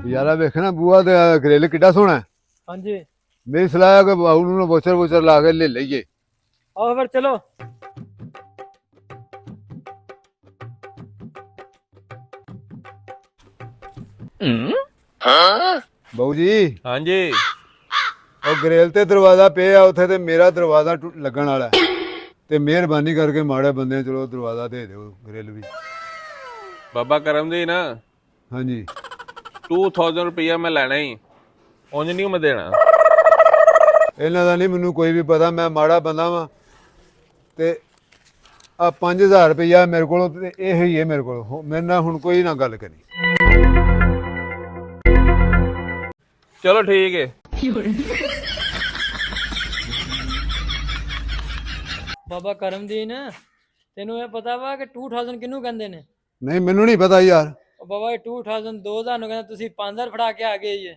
यारा वेखना बुआ ते ग्रिल किड्डा सोहना है। हाँ जी। मेरी सलाह है कि बाबू नूं बोचर बोचर ला के ले लईए। आओ फिर चलो। बहू जी हाँ जी। ਉਹ ਗ੍ਰਿਲ ਤੇ ਦਰਵਾਜ਼ਾ ਪਿਆ ਉੱਥੇ ਤੇ ਮੇਰਾ ਦਰਵਾਜ਼ਾ ਲੱਗਣ ਵਾਲਾ ਹੈ ਤੇ ਮਿਹਰਬਾਨੀ ਕਰਕੇ ਮਾੜੇ ਬੰਦੇ ਚਲੋ ਦਰਵਾਜ਼ਾ ਦੇ ਦਿਓ ਗ੍ਰਿਲ ਵੀ। बाबा करम दी ना ਹਾਂਜੀ 2000 रुपया मैं लेना ही उंज नहीं मैं देना। ਇਹਨਾਂ ਦਾ ਨਹੀਂ ਮੈਨੂੰ ਕੋਈ ਵੀ ਪਤਾ, ਮੈਂ ਮਾੜਾ ਬੰਦਾ ਵਾਂ ਤੇ ਆ 5000 ਰੁਪਇਆ ਮੇਰੇ ਕੋਲ ਤੇ ਇਹ ਹੀ ਹੈ ਮੇਰੇ ਕੋਲ। ਮੇਰੇ ਨਾਲ ਹੁਣ ਕੋਈ ਨਾ ਗੱਲ ਕਰੀ। चलो ठीक है। ਬਾਬਾ ਕਰਮਦੀਨ, ਤੈਨੂੰ ਇਹ ਪਤਾ ਵਾ ਕਿ 2000 ਕਿਹਨੂੰ ਕਹਿੰਦੇ ਨੇ? ਨਹੀਂ ਮੈਨੂੰ ਨਹੀਂ ਪਤਾ ਯਾਰ। ਉਹ ਬਾਬਾ ਇਹ 2000 2000 ਨੂੰ ਕਹਿੰਦੇ, ਤੁਸੀਂ 5000 ਫੜਾ ਕੇ ਆ ਗਏ ਜੇ।